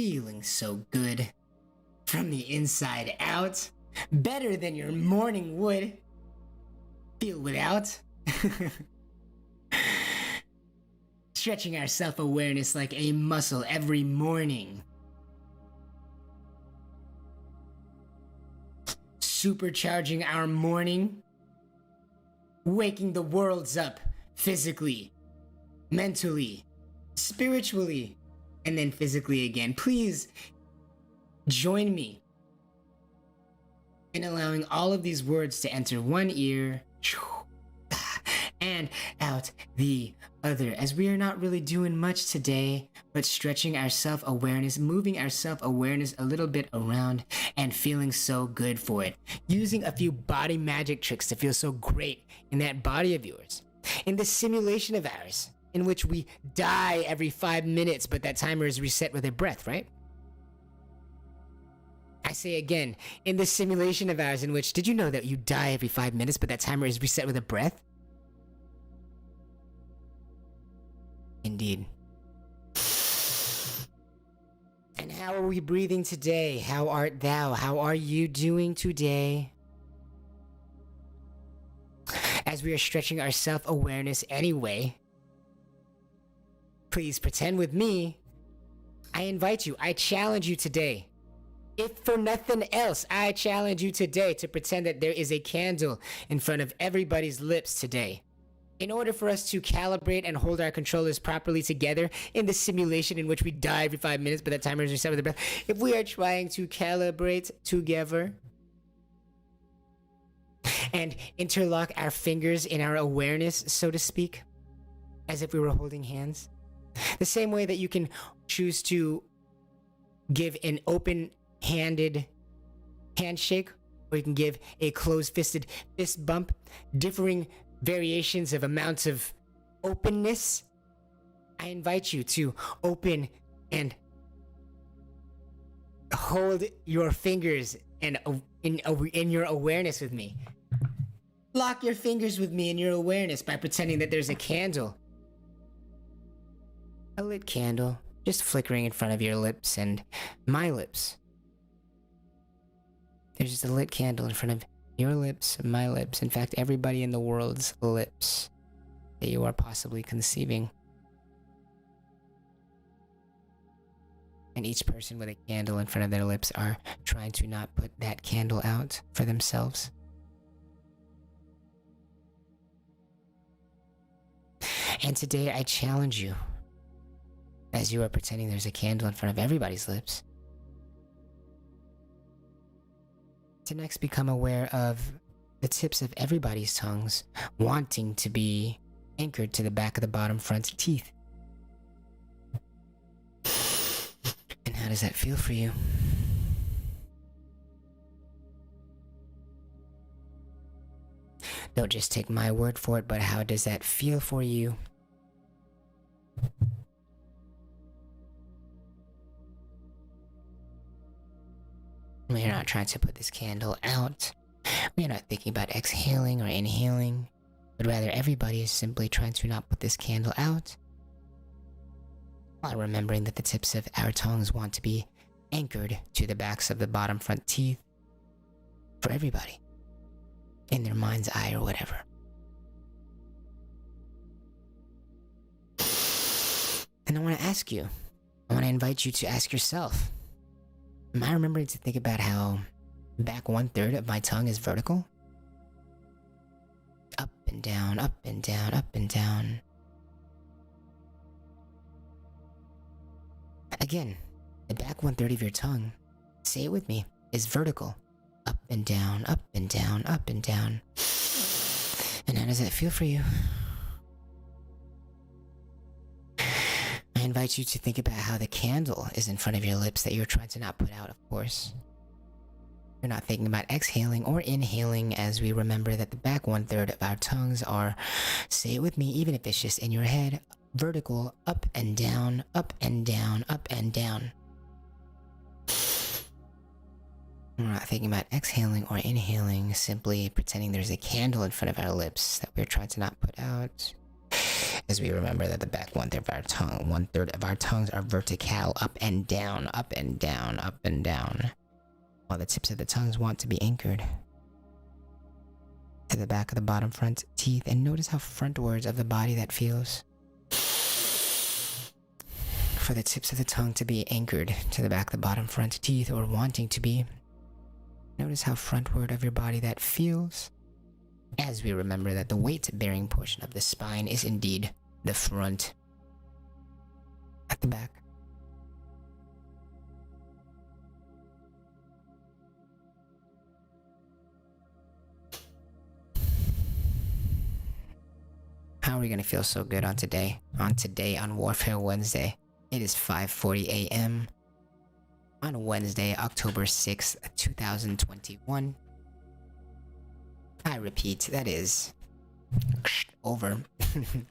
feeling so good from the inside out, better than your morning would feel without. Stretching our self-awareness like a muscle every morning. Supercharging our morning. Waking the worlds up physically, mentally, spiritually, and then physically again. Please join me in allowing all of these words to enter one ear and out the other, as we are not really doing much today, but stretching our self-awareness, moving our self-awareness a little bit around and feeling so good for it. Using a few body magic tricks to feel so great in that body of yours. In this simulation of ours, in which we die every 5 minutes, but that timer is reset with a breath, right? I say again, in this simulation of ours in which, did you know that you die every 5 minutes, but that timer is reset with a breath? Indeed. And how are we breathing today? How art thou? How are you doing today? As we are stretching our self-awareness anyway, please pretend with me. I invite you, I challenge you today. If for nothing else, I challenge you today to pretend that there is a candle in front of everybody's lips today. In order for us to calibrate and hold our controllers properly together in the simulation in which we die every 5 minutes, but that timer is reset with a breath. If we are trying to calibrate together and interlock our fingers in our awareness, so to speak, as if we were holding hands, the same way that you can choose to give an open-handed handshake, or you can give a closed-fisted fist bump, differing variations of amounts of openness. I invite you to open and hold your fingers and in your awareness with me. Lock your fingers with me in your awareness by pretending that there's a candle. A lit candle just flickering in front of your lips and my lips. There's just a lit candle in front of your lips, my lips, in fact, everybody in the world's lips that you are possibly conceiving. And each person with a candle in front of their lips are trying to not put that candle out for themselves. And today I challenge you, as you are pretending there's a candle in front of everybody's lips, to next become aware of the tips of everybody's tongues wanting to be anchored to the back of the bottom front teeth. And how does that feel for you? Don't just take my word for it, but how does that feel for you? We're not trying to put this candle out. We're not thinking about exhaling or inhaling, but rather everybody is simply trying to not put this candle out, while remembering that the tips of our tongues want to be anchored to the backs of the bottom front teeth for everybody, in their mind's eye or whatever. And I want to ask you, I want to invite you to ask yourself, am I remembering to think about how back 1/3 of my tongue is vertical? Up and down, up and down, up and down. Again, the back 1/3 of your tongue, say it with me, is vertical. Up and down, up and down, up and down. And how does that feel for you? I invite you to think about how the candle is in front of your lips that you're trying to not put out, of course. You're not thinking about exhaling or inhaling, as we remember that the back 1/3 of our tongues are, say it with me, even if it's just in your head, vertical, up and down, up and down, up and down. We're not thinking about exhaling or inhaling, simply pretending there's a candle in front of our lips that we're trying to not put out. As we remember that the back one third of our tongues are vertical, up and down, up and down, up and down, while the tips of the tongues want to be anchored to the back of the bottom front teeth. And notice how frontwards of the body that feels. For the tips of the tongue to be anchored to the back of the bottom front teeth, or wanting to be. Notice how frontward of your body that feels. As we remember that the weight-bearing portion of the spine is indeed the front. At the back. How are we gonna feel so good on today? On Warfare Wednesday. It is 5:40 a.m. on Wednesday, October 6th, 2021. I repeat, that is over.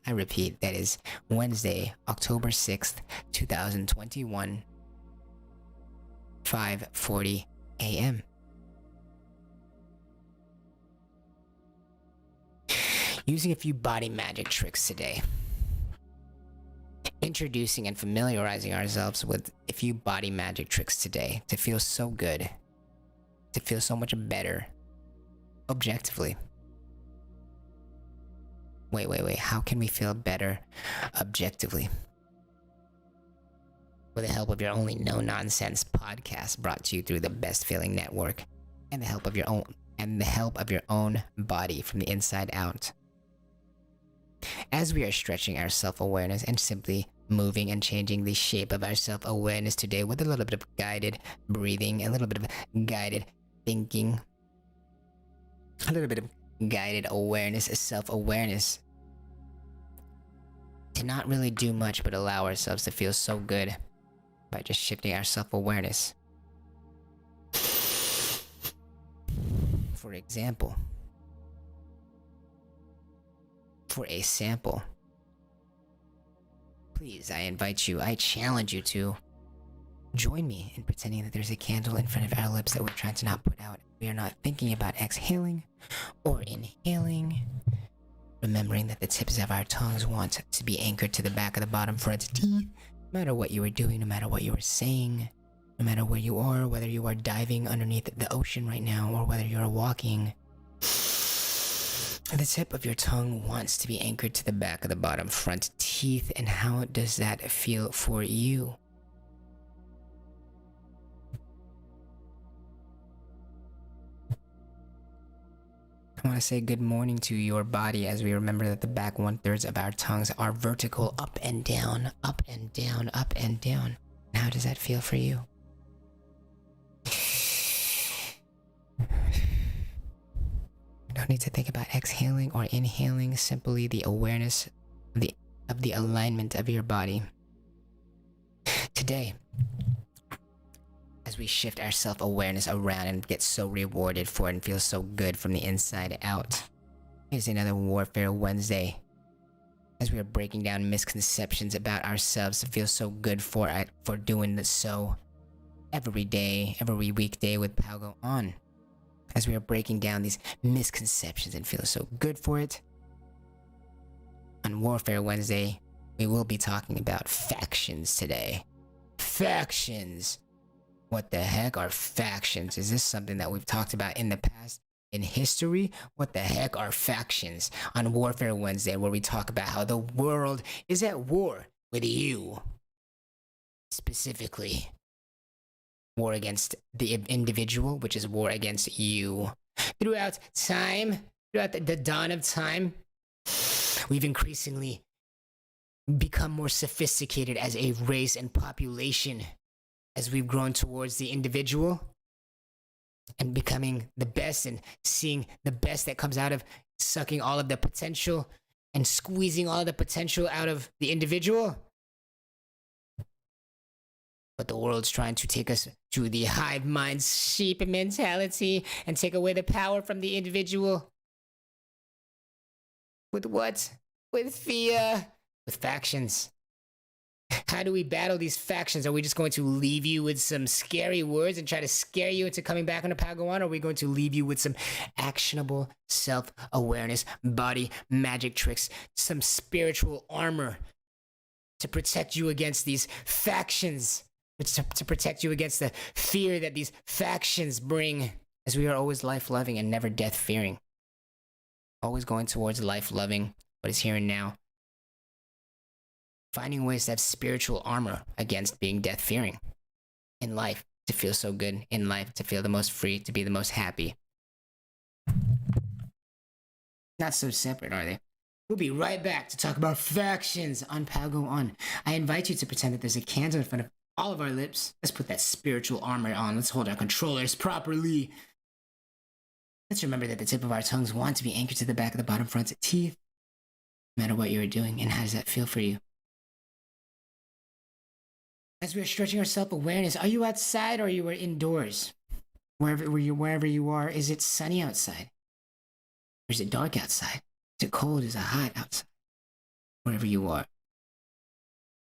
I repeat, that is Wednesday, October 6th, 2021, 5:40 a.m. Using a few body magic tricks today. Introducing and familiarizing ourselves with a few body magic tricks today to feel so good, to feel so much better, objectively. Wait, how can we feel better objectively? With the help of your only no-nonsense podcast brought to you through the Best Feeling Network, and the help of your own body from the inside out. As we are stretching our self-awareness and simply moving and changing the shape of our self-awareness today with a little bit of guided breathing, a little bit of guided thinking, a little bit of guided awareness, self-awareness, to not really do much but allow ourselves to feel so good by just shifting our self-awareness. For example, for a sample, please, I invite you, I challenge you to join me in pretending that there's a candle in front of our lips that we're trying to not put out. We are not thinking about exhaling or inhaling, remembering that the tips of our tongues want to be anchored to the back of the bottom front teeth. No matter what you are doing, no matter what you are saying, no matter where you are, whether you are diving underneath the ocean right now or whether you are walking, the tip of your tongue wants to be anchored to the back of the bottom front teeth. And how does that feel for you? I want to say good morning to your body as we remember that the back 1/3 of our tongues are vertical, up and down, up and down, up and down. And how does that feel for you? Don't need to think about exhaling or inhaling, simply the awareness of the alignment of your body. Today, as we shift our self-awareness around and get so rewarded for it and feel so good from the inside out, here's another Warfare Wednesday. As we are breaking down misconceptions about ourselves to feel so good for doing this so every day, every weekday with Palgo on. As we are breaking down these misconceptions and feel so good for it. On Warfare Wednesday, we will be talking about factions today. Factions! What the heck are factions? Is this something that we've talked about in the past? In history? What the heck are factions? On Warfare Wednesday, where we talk about how the world is at war with you. Specifically. War against the individual, which is war against you. Throughout time, throughout the dawn of time, we've increasingly become more sophisticated as a race and population as we've grown towards the individual and becoming the best and seeing the best that comes out of sucking all of the potential and squeezing all of the potential out of the individual. But the world's trying to take us to the hive mind sheep mentality and take away the power from the individual. With what? With fear. With factions. How do we battle these factions? Are we just going to leave you with some scary words and try to scare you into coming back on the Padawan? Or are we going to leave you with some actionable self-awareness, body magic tricks, some spiritual armor to protect you against these factions, to protect you against the fear that these factions bring, as we are always life-loving and never death-fearing. Always going towards life-loving what is here and now. Finding ways to have spiritual armor against being death-fearing in life, to feel so good in life, to feel the most free, to be the most happy. Not so separate, are they? We'll be right back to talk about factions on Pago On. I invite you to pretend that there's a candle in front of all of our lips. Let's put that spiritual armor on. Let's hold our controllers properly. Let's remember that the tip of our tongues want to be anchored to the back of the bottom fronts of teeth, no matter what you're doing. And how does that feel for you? As we are stretching our self-awareness, are you outside or are you indoors? Wherever you are, is it sunny outside? Or is it dark outside? Is it cold? Is it hot outside? Wherever you are.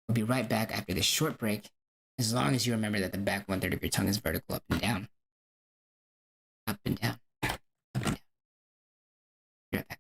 We'll be right back after this short break, as long as you remember that the back one-third of your tongue is vertical, up and down. Up and down. Up and down. Be right back.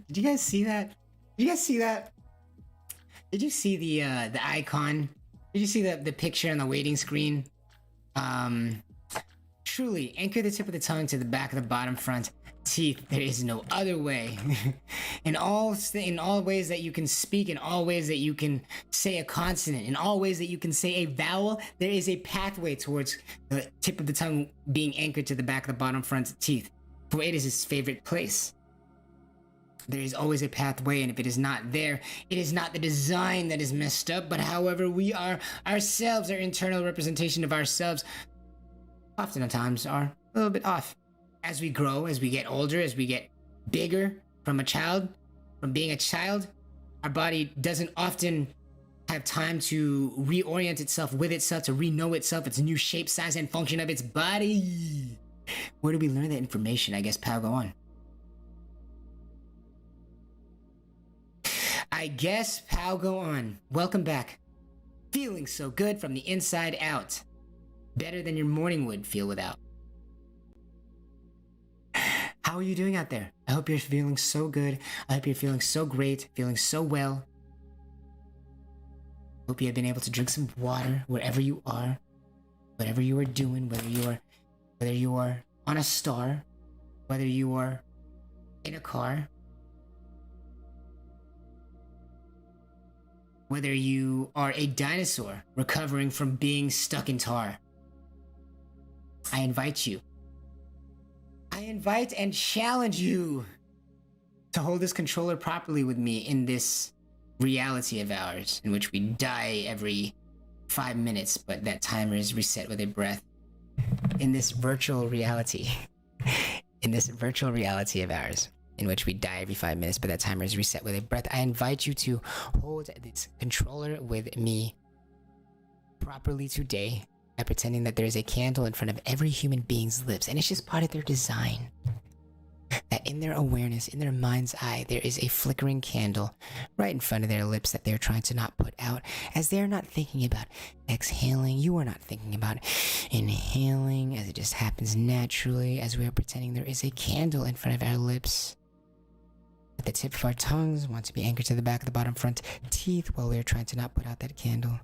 Did you guys see that? Did you guys see that? Did you see the icon? Did you see the picture on the waiting screen? Truly, anchor the tip of the tongue to the back of the bottom front teeth. There is no other way. in all ways that you can speak, in all ways that you can say a consonant, in all ways that you can say a vowel, there is a pathway towards the tip of the tongue being anchored to the back of the bottom front teeth, for it is its favorite place. There is always a pathway, and if it is not there, it is not the design that is messed up, but however we are ourselves, our internal representation of ourselves, oftentimes are a little bit off. As we grow, as we get older, as we get bigger from being a child, our body doesn't often have time to reorient itself with itself, to re-know itself, its new shape, size, and function of its body. Where do we learn that information? I guess pal, go on. I guess pal, go on. Welcome back. Feeling so good from the inside out. Better than your morning would feel without. How are you doing out there? I hope you're feeling so good. I hope you're feeling so great, feeling so well. Hope you have been able to drink some water wherever you are, whatever you are doing, whether you are on a star, whether you are in a car, whether you are a dinosaur recovering from being stuck in tar. I invite and challenge you to hold this controller properly with me in this reality of ours, in which we die every 5 minutes, but that timer is reset with a breath. In this virtual reality, of ours, in which we die every 5 minutes, but that timer is reset with a breath, I invite you to hold this controller with me properly today, by pretending that there is a candle in front of every human being's lips, and it's just part of their design. That in their awareness, in their mind's eye, there is a flickering candle right in front of their lips that they're trying to not put out, as they're not thinking about exhaling. You are not thinking about inhaling, as it just happens naturally, as we are pretending there is a candle in front of our lips. At the tip of our tongues want to be anchored to the back of the bottom front teeth while we are trying to not put out that candle.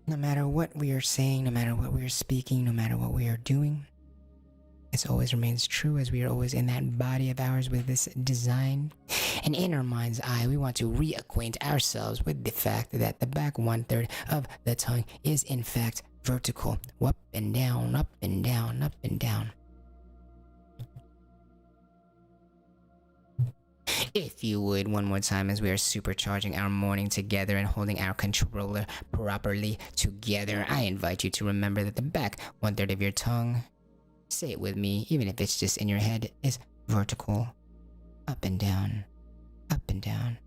No matter what we are saying, no matter what we are speaking, no matter what we are doing, it always remains true, as we are always in that body of ours with this design. And in our mind's eye, we want to reacquaint ourselves with the fact that the back 1/3 of the tongue is in fact vertical. Up and down, up and down, up and down. If you would, one more time, as we are supercharging our morning together and holding our controller properly together, I invite you to remember that the back 1/3 of your tongue, say it with me, even if it's just in your head, is vertical. Up and down, up and down.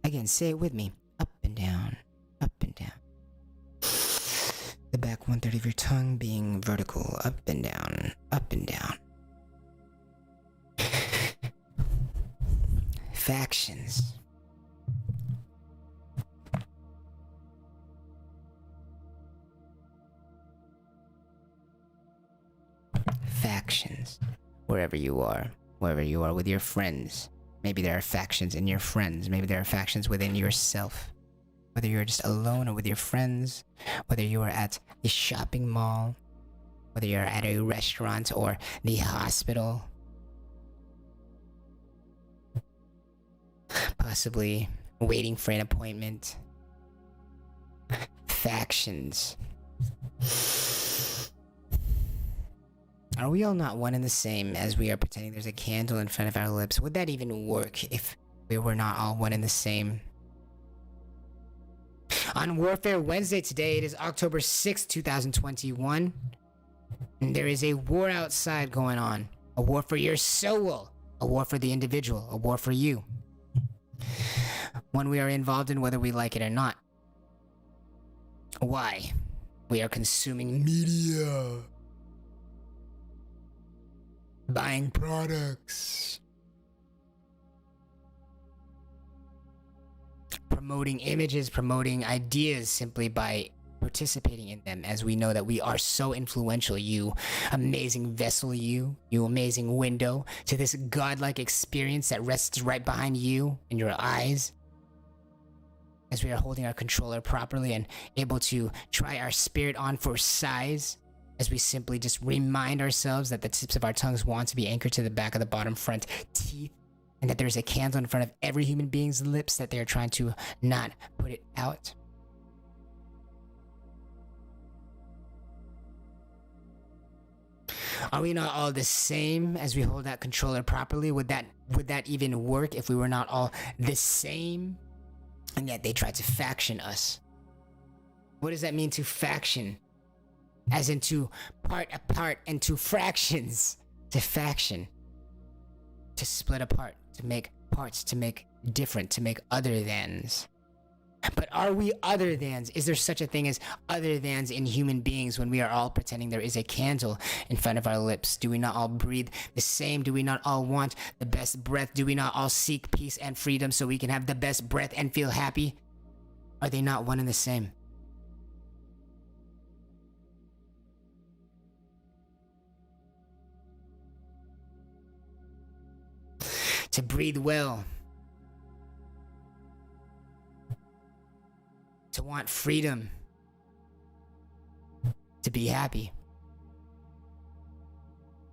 Again, say it with me, up and down, up and down. The back 1/3 of your tongue being vertical, up and down, up and down. Factions. Factions. Wherever you are with your friends. Maybe there are factions in your friends. Maybe there are factions within yourself. Whether you're just alone or with your friends. Whether you are at the shopping mall. Whether you're at a restaurant or the hospital. Possibly waiting for an appointment. Factions. Are we all not one and the same, as we are pretending there's a candle in front of our lips? Would that even work if we were not all one and the same? On Warfare Wednesday today, it is October 6th, 2021. And there is a war outside going on. A war for your soul. A war for the individual. A war for you. One we are involved in whether we like it or not. Why? We are consuming media. Buying products. Promoting images, promoting ideas simply by participating in them, as we know that we are so influential. You amazing vessel, you amazing window to this godlike experience that rests right behind you in your eyes, as we are holding our controller properly and able to try our spirit on for size, as we simply just remind ourselves that the tips of our tongues want to be anchored to the back of the bottom front teeth, and that there's a candle in front of every human being's lips that they're trying to not put it out. Are we not all the same as we hold that controller properly? Would that even work if we were not all the same? And yet they try to faction us. What does that mean, to faction? As in to part apart into fractions. To faction. To split apart. To make parts. To make different. To make other thans. But are we other thans? Is there such a thing as other thans in human beings when we are all pretending there is a candle in front of our lips? Do we not all breathe the same? Do we not all want the best breath? Do we not all seek peace and freedom so we can have the best breath and feel happy? Are they not one and the same? To breathe well. To want freedom, to be happy.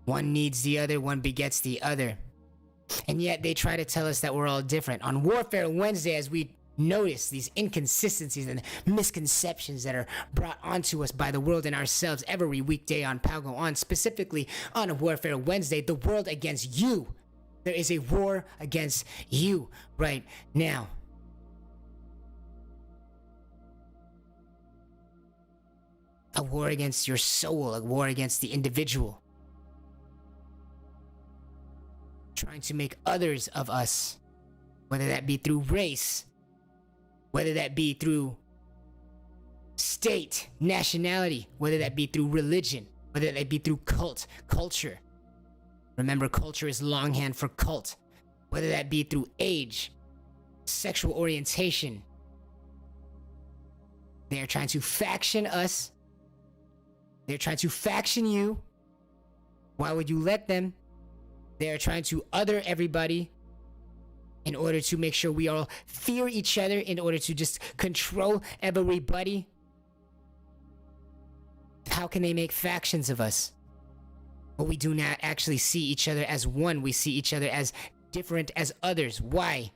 One needs the other, one begets the other. And yet they try to tell us that we're all different. On Warfare Wednesday, as we notice these inconsistencies and misconceptions that are brought onto us by the world and ourselves every weekday on Palgo On, specifically on Warfare Wednesday, the world against you. There is a war against you right now. A war against your soul, a war against the individual. Trying to make others of us, whether that be through race, whether that be through state, nationality, whether that be through religion, whether that be through culture. Remember, culture is longhand for cult. Whether that be through age, sexual orientation. They are trying to faction us. They're trying to faction you. Why would you let them? They are trying to other everybody in order to make sure we all fear each other, in order to just control everybody. How can they make factions of us? But we do not actually see each other as one. We see each other as different as others. Why?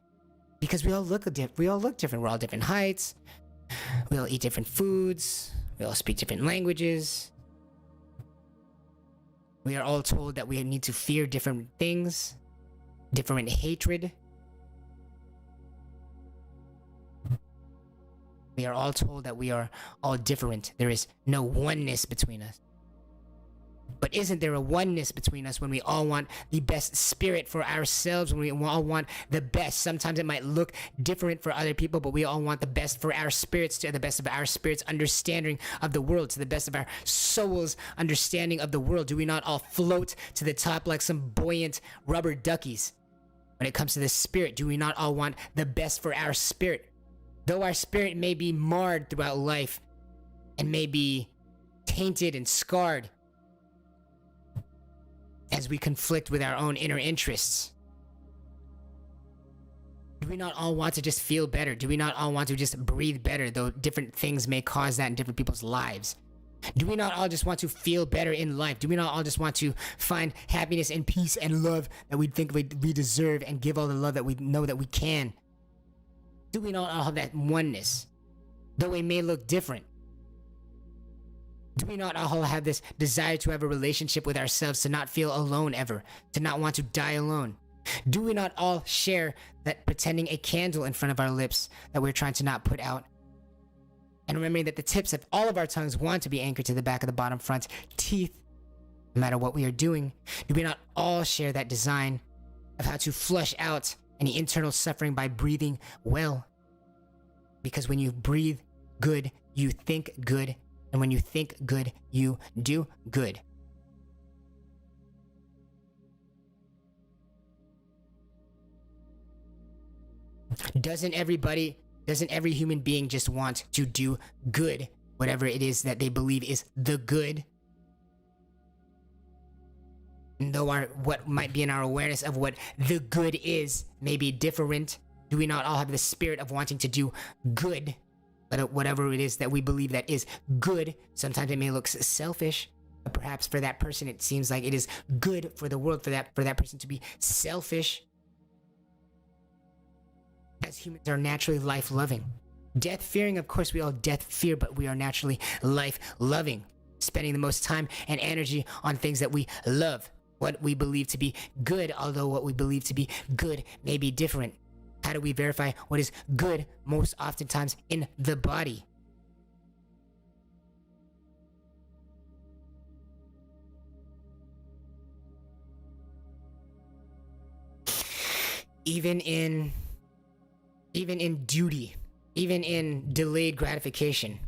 Because we all look different. We're all different heights. We all eat different foods. We all speak different languages. We are all told that we need to fear different things, different hatred. We are all told that we are all different. There is no oneness between us. But isn't there a oneness between us when we all want the best spirit for ourselves, when we all want the best? Sometimes it might look different for other people, but we all want the best for our spirits, to the best of our spirits' understanding of the world, to the best of our soul's understanding of the world. Do we not all float to the top like some buoyant rubber duckies? When it comes to the spirit, do we not all want the best for our spirit? Though our spirit may be marred throughout life and may be tainted and scarred, as we conflict with our own inner interests. Do we not all want to just feel better? Do we not all want to just breathe better, though different things may cause that in different people's lives? Do we not all just want to feel better in life? Do we not all just want to find happiness and peace and love that we think we deserve, and give all the love that we know that we can? Do we not all have that oneness, though we may look different? Do we not all have this desire to have a relationship with ourselves, to not feel alone ever, to not want to die alone? Do we not all share that pretending a candle in front of our lips that we're trying to not put out? And remembering that the tips of all of our tongues want to be anchored to the back of the bottom front teeth, no matter what we are doing. Do we not all share that design of how to flush out any internal suffering by breathing well? Because when you breathe good, you think good. And when you think good, you do good. Doesn't every human being just want to do good? whatever it is that they believe is the good. And though what might be in our awareness of what the good is may be different, do we not all have the spirit of wanting to do good? But whatever it is that we believe that is good, sometimes it may look selfish. But perhaps for that person, it seems like it is good for the world, for that person to be selfish. As humans are naturally life-loving. Death-fearing, of course, we all death-fear, but we are naturally life-loving. Spending the most time and energy on things that we love. What we believe to be good, although what we believe to be good may be different. How do we verify what is good? Most oftentimes in the body. Even in duty, even in delayed gratification,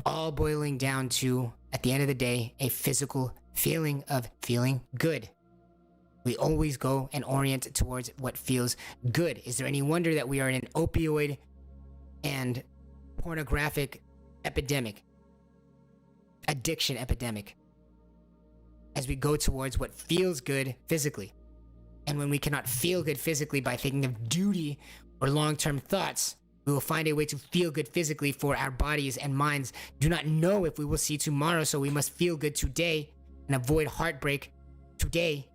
all boiling down to, at the end of the day, a physical feeling of feeling good. We always go and orient towards what feels good. Is there any wonder that we are in an opioid and pornographic epidemic, addiction epidemic, as we go towards what feels good physically? And when we cannot feel good physically by thinking of duty or long-term thoughts, we will find a way to feel good physically, for our bodies and minds do not know if we will see tomorrow, so we must feel good today and avoid heartbreak today.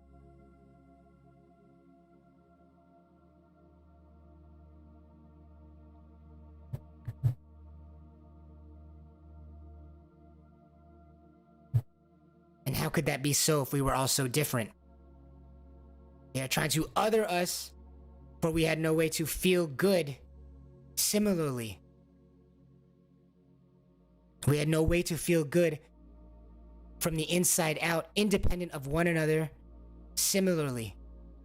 And how could that be so if we were all so different? They are trying to other us, for we had no way to feel good similarly. We had no way to feel good from the inside out, independent of one another similarly.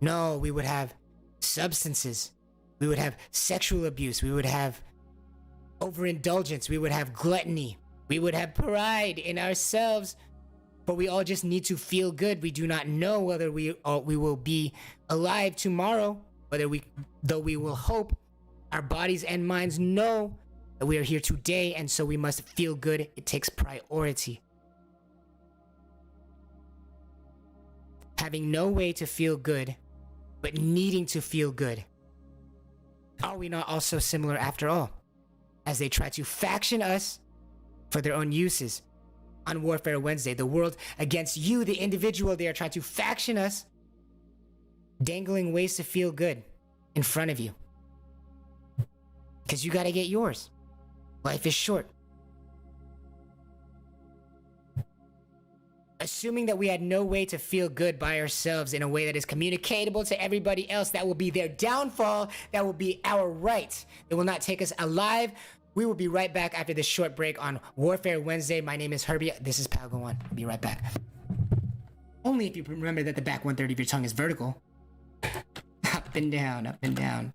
No, we would have substances. We would have sexual abuse. We would have overindulgence. We would have gluttony. We would have pride in ourselves. But we all just need to feel good. We do not know whether we will be alive tomorrow, though we will hope. Our bodies and minds know that we are here today, and so we must feel good. It takes priority. Having no way to feel good, but needing to feel good. Are we not also similar after all? As they try to faction us for their own uses. On Warfare Wednesday, the world against you, the individual, they are trying to faction us, dangling ways to feel good in front of you. Because you gotta get yours. Life is short. Assuming that we had no way to feel good by ourselves in a way that is communicatable to everybody else, that will be their downfall. That will be our right. It will not take us alive. We will be right back after this short break on Warfare Wednesday. My name is Herbie. This is Pal Go On. We'll be right back. Only if you remember that the back 1/3 of your tongue is vertical. Up and down, up and down.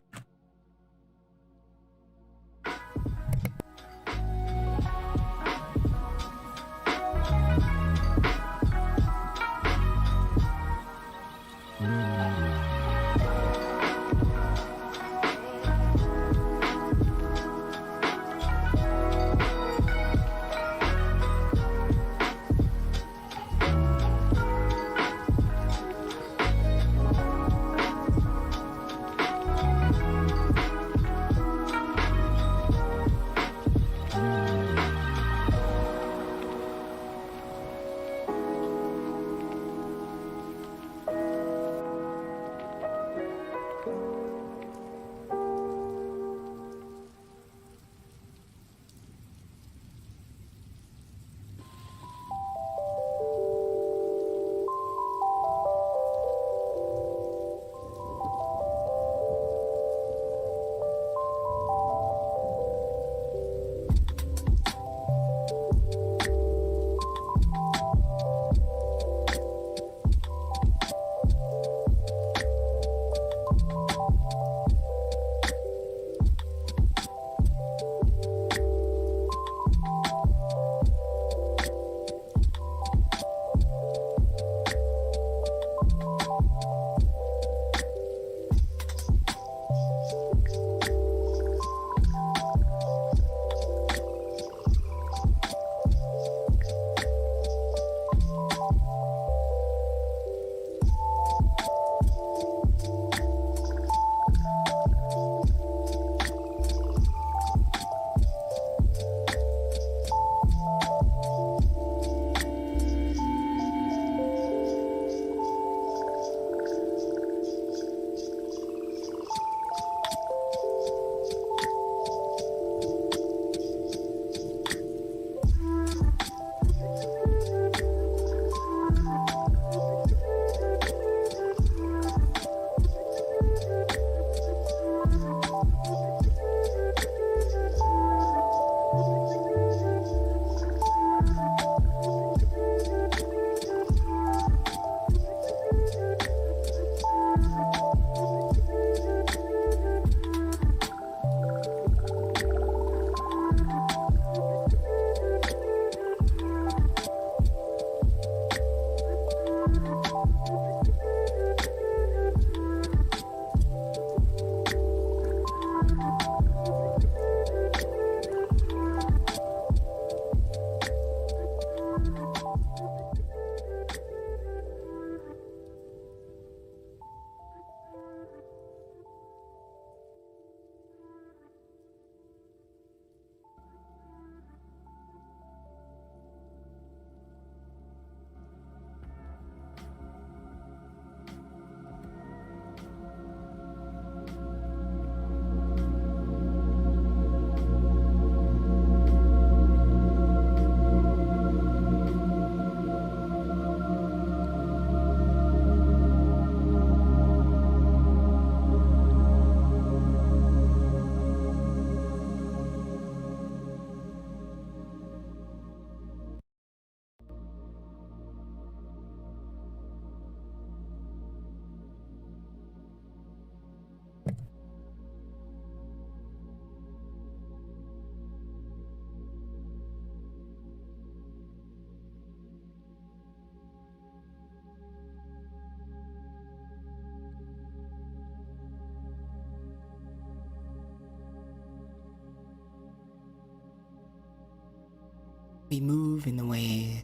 We move in the way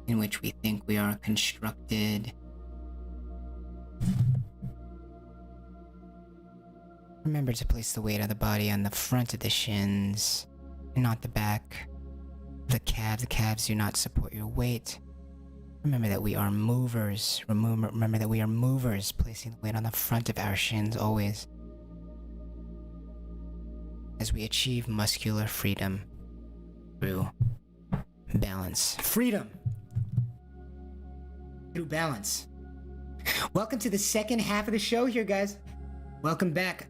in which we think we are constructed. Remember to place the weight of the body on the front of the shins and not the back. The calves do not support your weight. Remember that we are movers. Remember that we are movers, placing the weight on the front of our shins always. As we achieve muscular freedom through balance. Freedom through balance. Welcome to the second half of the show here, guys. Welcome back.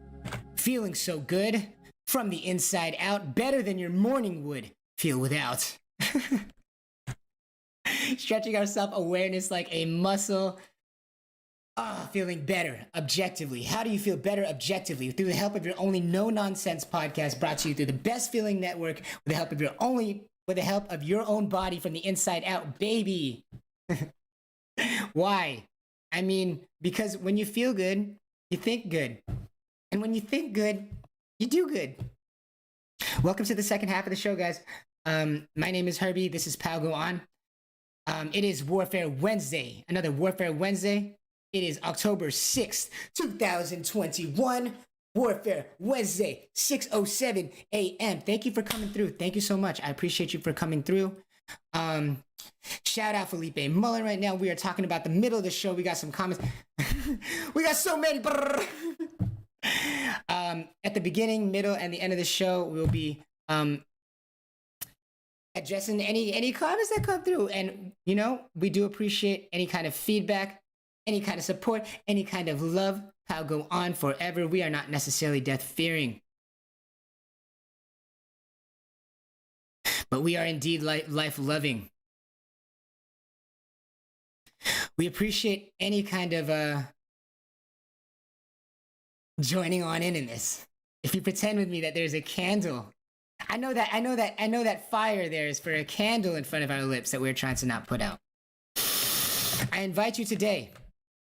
Feeling so good from the inside out, better than your morning would feel without. Stretching our self-awareness like a muscle. Feeling better objectively. How do you feel better objectively? Through the help of your only no-nonsense podcast brought to you through the Best Feeling Network with the help of your own body from the inside out, baby. Why? I mean, because when you feel good, you think good. And when you think good, you do good. Welcome to the second half of the show, guys. My name is Herbie. This is Pal Go On. It is Warfare Wednesday. Another Warfare Wednesday. It is October 6th, 2021. Warfare Wednesday, 6:07 a.m. Thank you for coming through. Thank you so much. I appreciate you for coming through. Shout out Felipe Mullen right now. We are talking about the middle of the show. We got some comments. We got so many. At the beginning, middle, and the end of the show, we'll be addressing any comments that come through. And, you know, we do appreciate any kind of feedback, any kind of support, any kind of love. I'll go on forever. We are not necessarily death-fearing, but we are indeed life-loving. We appreciate any kind of joining on in this. If you pretend with me that there's a candle, I know that fire there is for a candle in front of our lips that we're trying to not put out. I invite you today,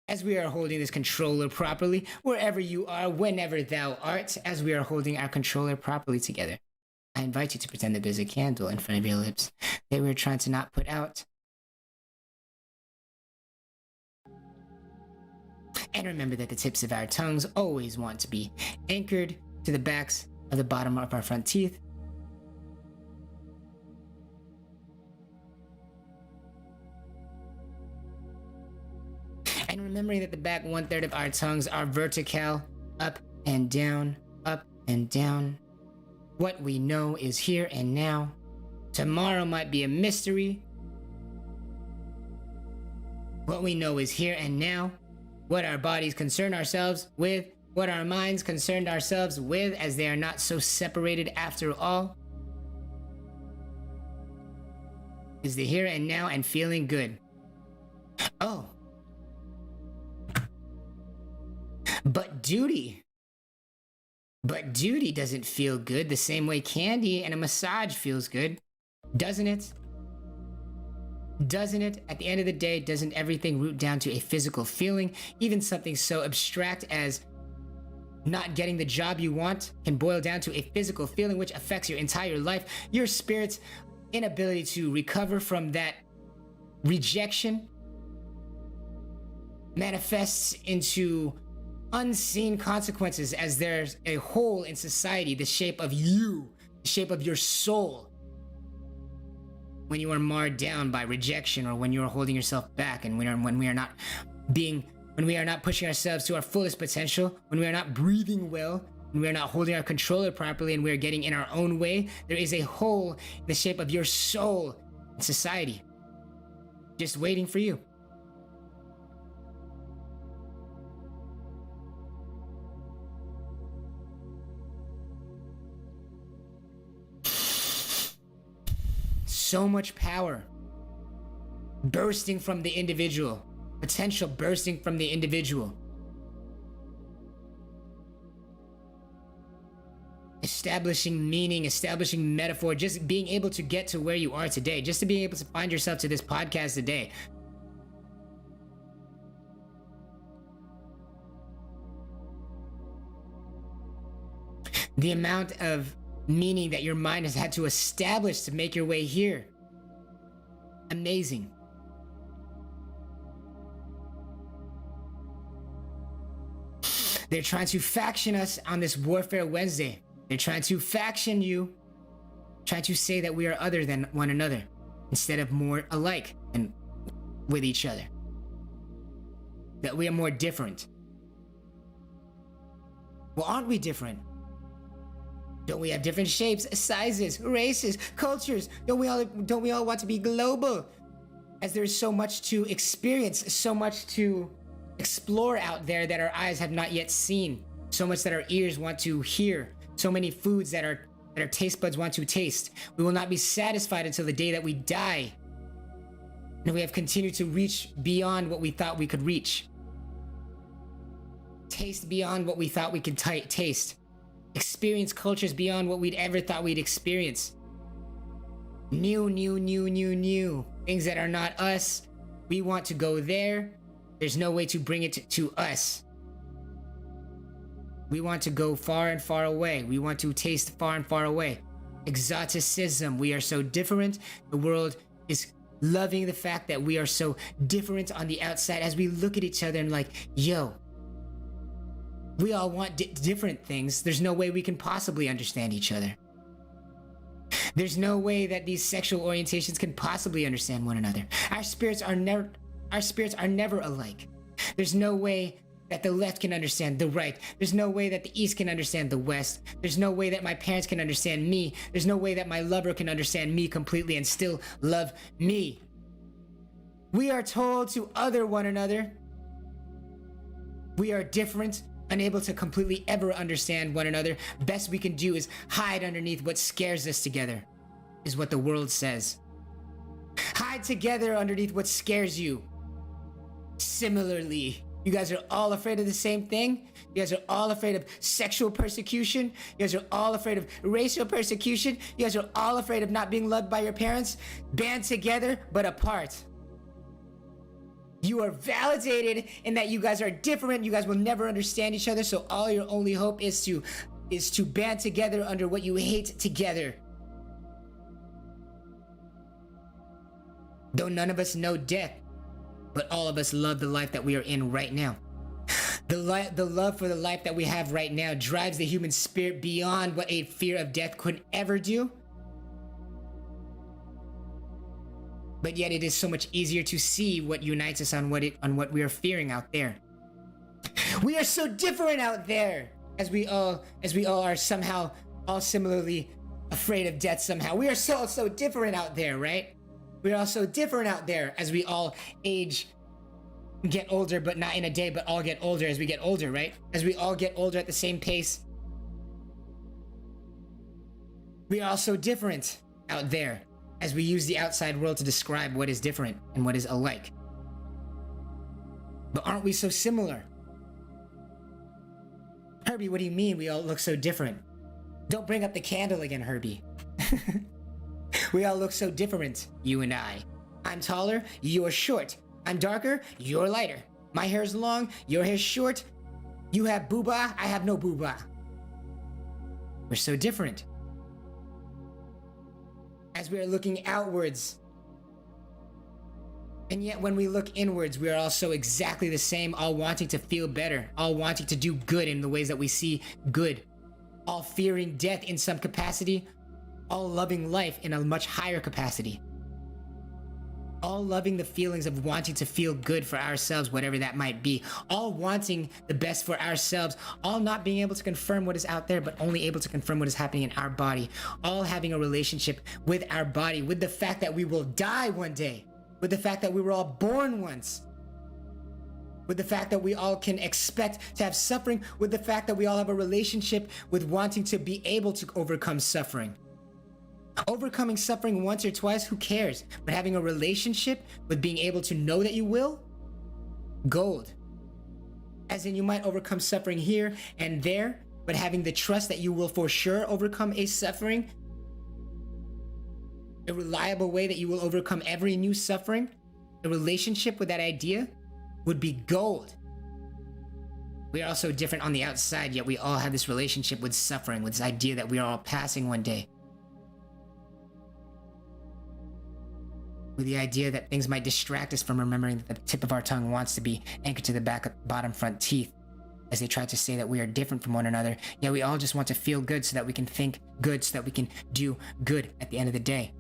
as we are holding this controller properly, wherever you are, whenever thou art, as we are holding our controller properly together, I invite you to pretend that there's a candle in front of your lips that we're trying to not put out. And remember that the tips of our tongues always want to be anchored to the backs of the bottom of our front teeth. And remembering that the back 1/3 of our tongues are vertical, up and down, up and down. What we know is here and now. Tomorrow might be a mystery. What we know is here and now. What our bodies concern ourselves with, what our minds concerned ourselves with, as they are not so separated after all, is the here and now and feeling good. Oh. But duty doesn't feel good the same way candy and a massage feels good, doesn't it? Doesn't it? At the end of the day, doesn't everything root down to a physical feeling? Even something so abstract as not getting the job you want can boil down to a physical feeling which affects your entire life. Your spirit's inability to recover from that rejection manifests into unseen consequences, as there's a hole in society, the shape of you, the shape of your soul. When you are marred down by rejection, or when you are holding yourself back, and when we are not pushing ourselves to our fullest potential, when we are not breathing well, when we are not holding our controller properly, and we are getting in our own way, there is a hole in the shape of your soul in society, just waiting for you. So much power bursting from the individual, potential bursting from the individual. Establishing meaning, establishing metaphor, just being able to get to where you are today, just to being able to find yourself to this podcast today. The amount of meaning that your mind has had to establish to make your way here Amazing. They're trying to faction us on this Warfare Wednesday. They're trying to faction you, trying to say that we are other than one another instead of more alike and with each other. That we are more different. Well, aren't we different? Don't we have different shapes, sizes, races, cultures? Don't we all want to be global? As there's so much to experience, so much to explore out there that our eyes have not yet seen, so much that our ears want to hear, so many foods that our taste buds want to taste. We will not be satisfied until the day that we die. And we have continued to reach beyond what we thought we could reach. Taste beyond what we thought we could taste. Experience cultures beyond what we'd ever thought we'd experience. New. Things that are not us. We want to go there. There's no way to bring it to us. We want to go far and far away. We want to taste far and far away. Exoticism. We are so different. The world is loving the fact that we are so different on the outside as we look at each other and like, yo, we all want different things. There's no way we can possibly understand each other. There's no way that these sexual orientations can possibly understand one another. Our spirits are never alike. There's no way that the left can understand the right. There's no way that the East can understand the West. There's no way that my parents can understand me. There's no way that my lover can understand me completely and still love me. We are told to other one another. We are different, unable to completely ever understand one another. Best we can do is hide underneath what scares us together, is what the world says. Hide together underneath what scares you. Similarly, you guys are all afraid of the same thing. You guys are all afraid of sexual persecution. You guys are all afraid of racial persecution. You guys are all afraid of not being loved by your parents. Band together, but apart. You are validated in that you guys are different. You guys will never understand each other. So all your only hope is to band together under what you hate together. Though none of us know death, but all of us love the life that we are in right now. The love for the life that we have right now drives the human spirit beyond what a fear of death could ever do. But yet it is so much easier to see what unites us on what we are fearing out there. We are so different out there, as we all are somehow all similarly afraid of death somehow. We are so different out there, right? We are all so different out there as we all age, get older, but not in a day, but all get older as we get older, right? As we all get older at the same pace. We are all so different out there as we use the outside world to describe what is different and what is alike. But aren't we so similar? Herbie, what do you mean we all look so different? Don't bring up the candle again, Herbie. We all look so different, you and I. I'm taller, you're short. I'm darker, you're lighter. My hair's long, your hair's short. You have booba, I have no booba. We're so different. As we are looking outwards, and yet when we look inwards, we are also exactly the same, all wanting to feel better, all wanting to do good in the ways that we see good, all fearing death in some capacity, all loving life in a much higher capacity, all loving the feelings of wanting to feel good for ourselves, whatever that might be, all wanting the best for ourselves, all not being able to confirm what is out there, but only able to confirm what is happening in our body, all having a relationship with our body, with the fact that we will die one day, with the fact that we were all born once, with the fact that we all can expect to have suffering, with the fact that we all have a relationship with wanting to be able to overcome suffering. Overcoming suffering once or twice, who cares? But having a relationship with being able to know that you will? Gold. As in, you might overcome suffering here and there, but having the trust that you will for sure overcome a suffering, a reliable way that you will overcome every new suffering, a relationship with that idea would be gold. We are all so different on the outside, yet we all have this relationship with suffering, with this idea that we are all passing one day. with the idea that things might distract us from remembering that the tip of our tongue wants to be anchored to the bottom front teeth, as they try to say that we are different from one another. Yeah, we all just want to feel good so that we can think good, so that we can do good at the end of the day.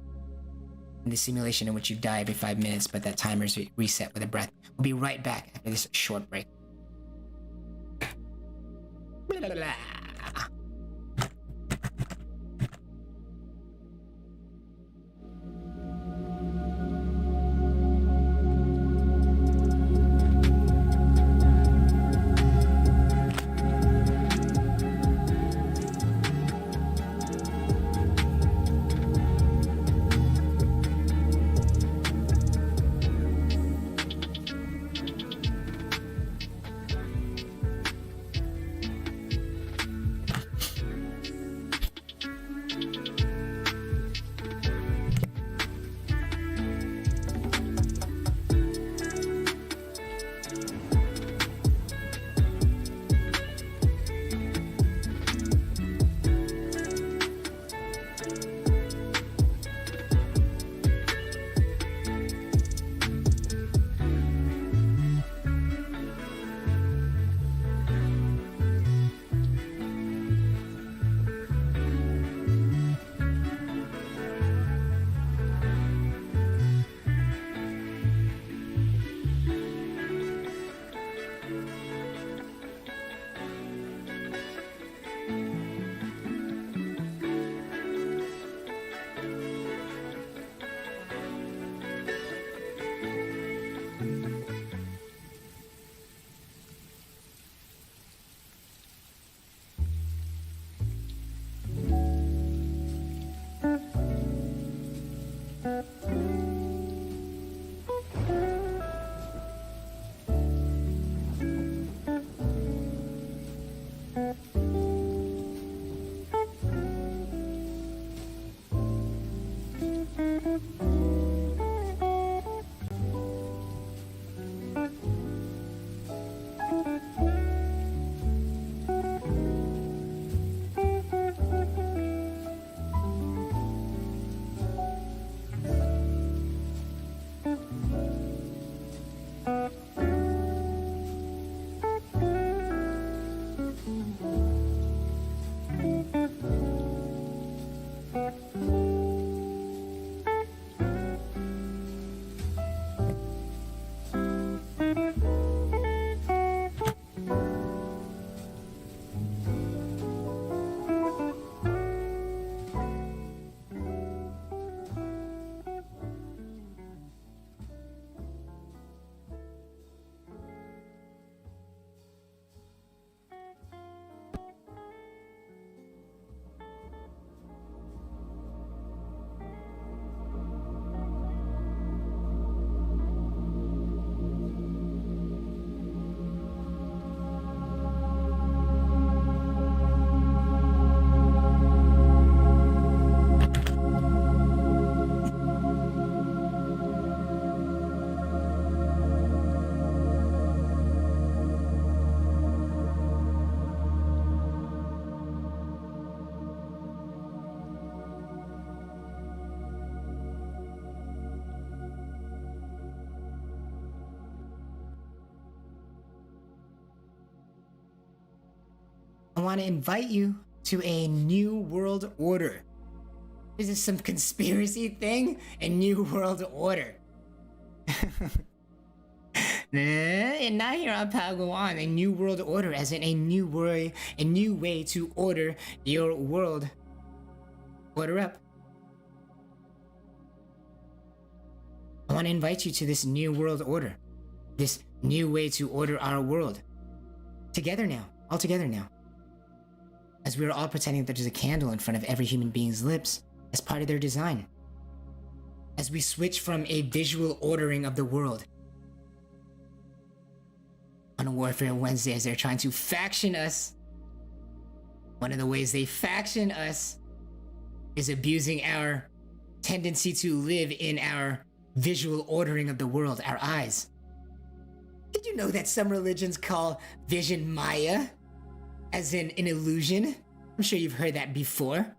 In the simulation in which you die every 5 minutes, but that timer's reset with a breath. We'll be right back after this short break. Blah, blah, blah. I want to invite you to a new world order. Is this some conspiracy thing? A new world order. And now here on Padawan, a new world order, as in a new way to order your world. Order up. I want to invite you to this new world order. This new way to order our world. Together now. All together now. As we are all pretending that there's a candle in front of every human being's lips as part of their design. As we switch from a visual ordering of the world. On Warfare Wednesday, as they're trying to faction us. One of the ways they faction us is abusing our tendency to live in our visual ordering of the world, our eyes. Did you know that some religions call vision Maya? As in an illusion? I'm sure you've heard that before.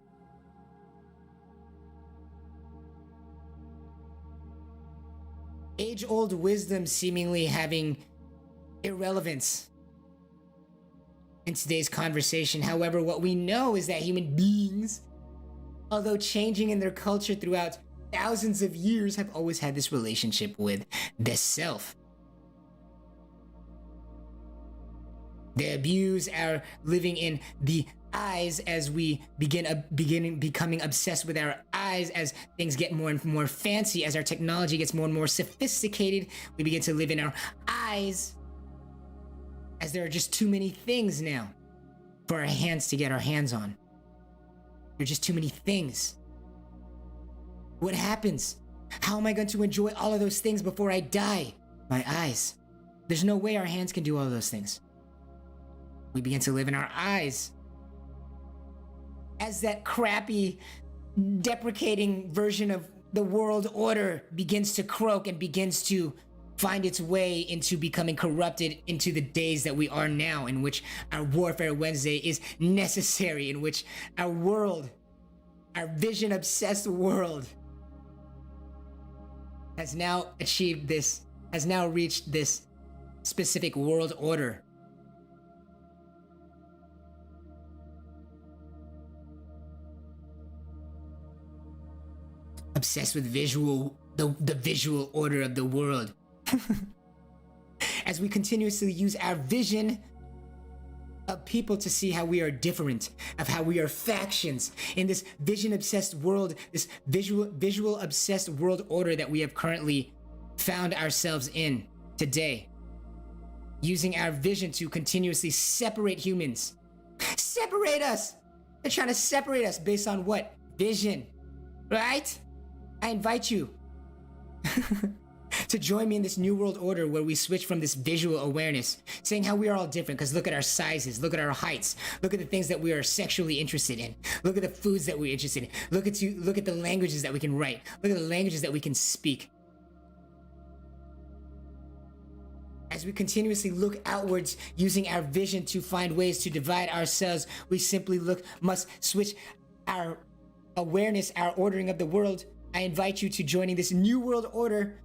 age-old wisdom seemingly having irrelevance in today's conversation. However, what we know is that human beings, although changing in their culture throughout thousands of years, have always had this relationship with the self. They abuse our living in the eyes as we becoming obsessed with our eyes as things get more and more fancy, as our technology gets more and more sophisticated. We begin to live in our eyes as there are just too many things now for our hands to get our hands on. There are just too many things. What happens? How am I going to enjoy all of those things before I die? My eyes. There's no way our hands can do all of those things. We begin to live in our eyes. As that crappy, deprecating version of the world order begins to croak and begins to find its way into becoming corrupted into the days that we are now, in which our Warfare Wednesday is necessary, in which our world, our vision-obsessed world, has now achieved this, has now reached this specific world order. Obsessed with the visual order of the world. As we continuously use our vision of people to see how we are different, of how we are factions in this vision-obsessed world, this visual-obsessed world order that we have currently found ourselves in today. Using our vision to continuously separate humans. Separate us! They're trying to separate us based on what? Vision. Right? I invite you to join me in this new world order where we switch from this visual awareness, saying how we are all different because look at our sizes, look at our heights, look at the things that we are sexually interested in, look at the foods that we're interested in, look at the languages that we can write, look at the languages that we can speak. As we continuously look outwards using our vision to find ways to divide ourselves, we simply must switch our awareness, our ordering of the world. I invite you to joining this new world order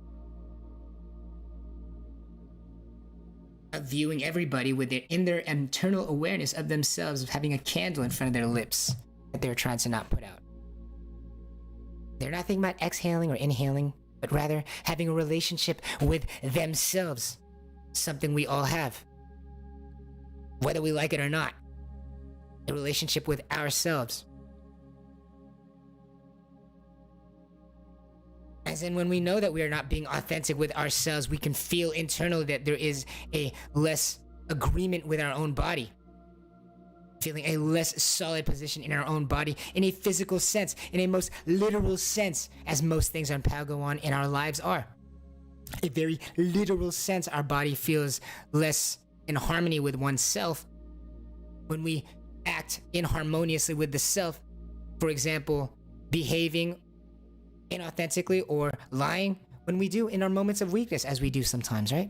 of viewing everybody in their internal awareness of themselves, of having a candle in front of their lips that they're trying to not put out. They're not thinking about exhaling or inhaling, but rather having a relationship with themselves, something we all have, whether we like it or not, a relationship with ourselves. As in, when we know that we are not being authentic with ourselves, we can feel internally that there is a less agreement with our own body. Feeling a less solid position in our own body, in a physical sense, in a most literal sense, as most things on Palgoan in our lives are. A very literal sense, our body feels less in harmony with oneself when we act inharmoniously with the self. For example, behaving inauthentically or lying when we do in our moments of weakness, as we do sometimes, right?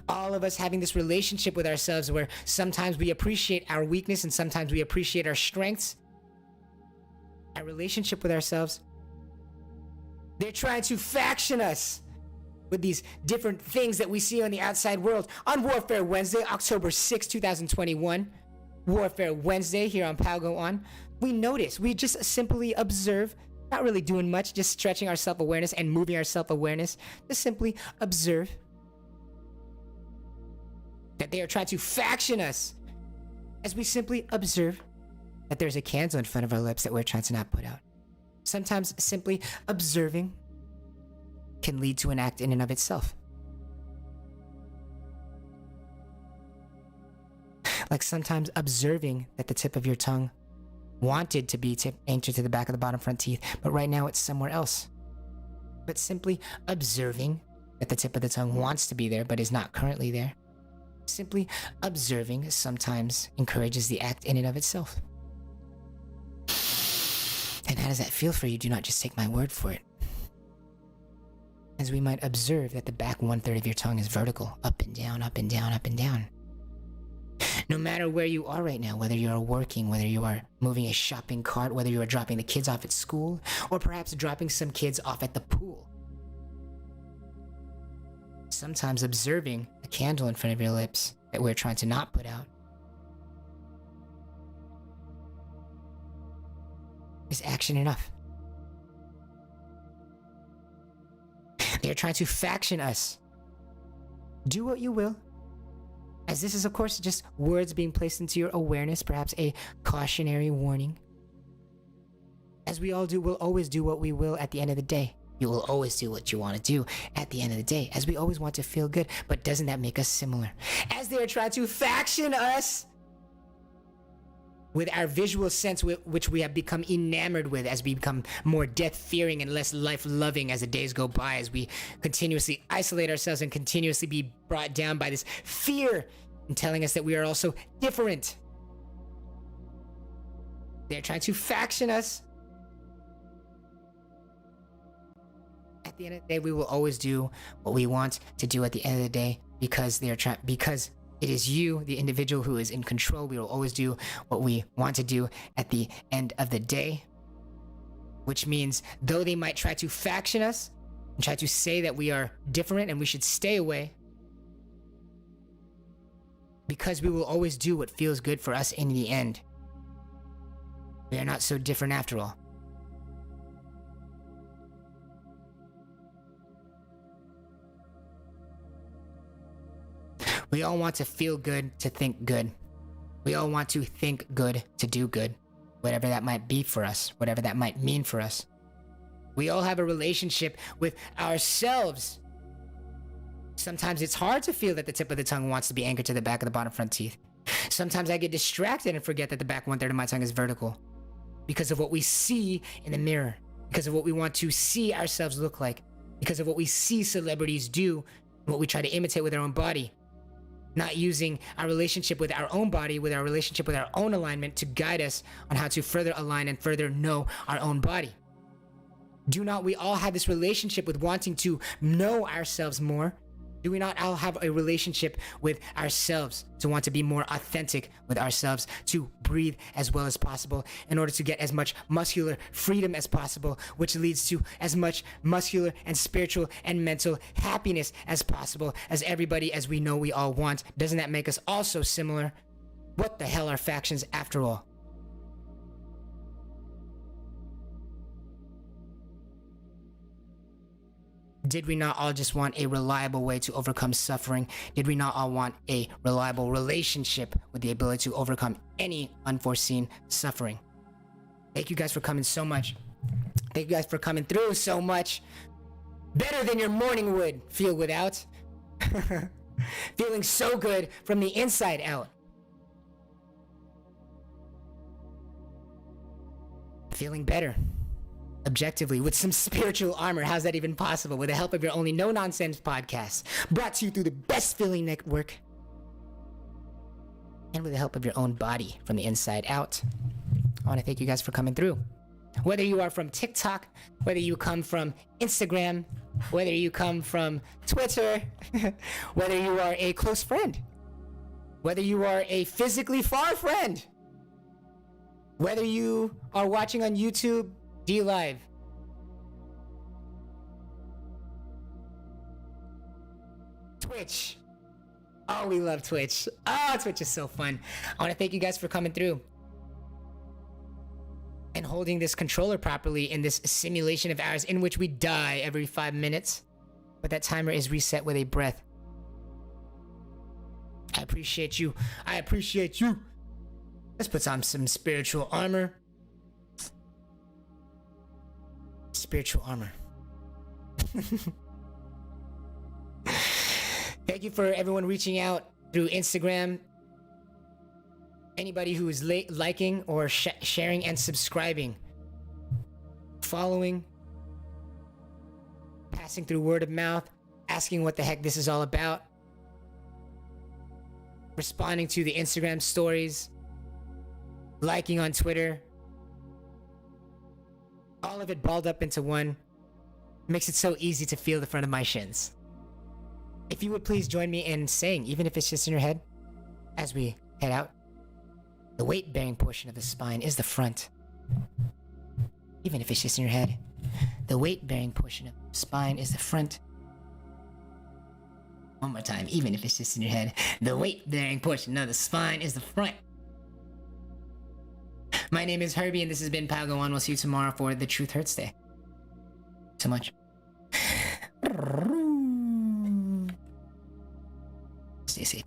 All of us having this relationship with ourselves where sometimes we appreciate our weakness and sometimes we appreciate our strengths. Our relationship with ourselves. They're trying to faction us with these different things that we see on the outside world. On Warfare Wednesday, October 6, 2021, Warfare Wednesday here on Palgoan, we notice, we just simply observe, not really doing much, just stretching our self-awareness and moving our self-awareness. Just simply observe that they are trying to faction us as we simply observe that there's a candle in front of our lips that we're trying to not put out. Sometimes simply observing can lead to an act in and of itself. Like sometimes observing that the tip of your tongue wanted to be anchored to the back of the bottom front teeth, but right now it's somewhere else. But simply observing that the tip of the tongue wants to be there, but is not currently there. Simply observing sometimes encourages the act in and of itself. And how does that feel for you? Do not just take my word for it. As we might observe that the back 1/3 of your tongue is vertical, up and down, up and down, up and down. No matter where you are right now, whether you are working, whether you are moving a shopping cart, whether you are dropping the kids off at school, or perhaps dropping some kids off at the pool. Sometimes observing a candle in front of your lips that we're trying to not put out is action enough. They are trying to faction us. Do what you will. As this is, of course, just words being placed into your awareness, perhaps a cautionary warning. As we all do, we'll always do what we will at the end of the day. You will always do what you want to do at the end of the day, as we always want to feel good. But doesn't that make us similar? As they are trying to faction us with our visual sense, which we have become enamored with as we become more death-fearing and less life-loving as the days go by, as we continuously isolate ourselves and continuously be brought down by this fear and telling us that we are also different. They're trying to faction us. At the end of the day, we will always do what we want to do at the end of the day because because it is you, the individual, who is in control. We will always do what we want to do at the end of the day. Which means, though they might try to faction us and try to say that we are different and we should stay away, because we will always do what feels good for us in the end, we are not so different after all. We all want to feel good, to think good. We all want to think good, to do good. Whatever that might be for us, whatever that might mean for us. We all have a relationship with ourselves. Sometimes it's hard to feel that the tip of the tongue wants to be anchored to the back of the bottom front teeth. Sometimes I get distracted and forget that the back 1/3 of my tongue is vertical. Because of what we see in the mirror. Because of what we want to see ourselves look like. Because of what we see celebrities do. And what we try to imitate with our own body. Not using our relationship with our own body, with our relationship with our own alignment to guide us on how to further align and further know our own body. Do not we all have this relationship with wanting to know ourselves more? Do we not all have a relationship with ourselves to want to be more authentic with ourselves, to breathe as well as possible in order to get as much muscular freedom as possible, which leads to as much muscular and spiritual and mental happiness as possible, as everybody, as we know we all want? Doesn't that make us all so similar? What the hell are factions after all? Did we not all just want a reliable way to overcome suffering? Did we not all want a reliable relationship with the ability to overcome any unforeseen suffering? Thank you guys for coming so much. Thank you guys for coming through so much. Better than your morning would feel without. Feeling so good from the inside out. Feeling better. Objectively, with some spiritual armor. How's that even possible? With the help of your only no-nonsense podcast, brought to you through the Best Feeling Network, and with the help of your own body from the inside out. I want to thank you guys for coming through. Whether you are from TikTok, whether you come from Instagram, whether you come from Twitter, whether you are a close friend, whether you are a physically far friend, whether you are watching on YouTube, D Live, Twitch. Oh, we love Twitch. Oh, Twitch is so fun. I want to thank you guys for coming through and holding this controller properly in this simulation of ours in which we die every 5 minutes, but that timer is reset with a breath. I appreciate you. I appreciate you. Let's put on some spiritual armor. Spiritual armor. Thank you for everyone reaching out through Instagram. Anybody who is liking or sharing and subscribing, following, passing through word of mouth, asking what the heck this is all about, responding to the Instagram stories, liking on Twitter. All of it balled up into one makes it so easy to feel the front of my shins. If you would please join me in saying, even if it's just in your head, as we head out, the weight-bearing portion of the spine is the front. Even if it's just in your head, the weight-bearing portion of the spine is the front. One more time, even if it's just in your head. The weight-bearing portion of the spine is the front. My name is Herbie, and this has been Padawan. We'll see you tomorrow for the Truth Hurts Day. So much. Stay safe.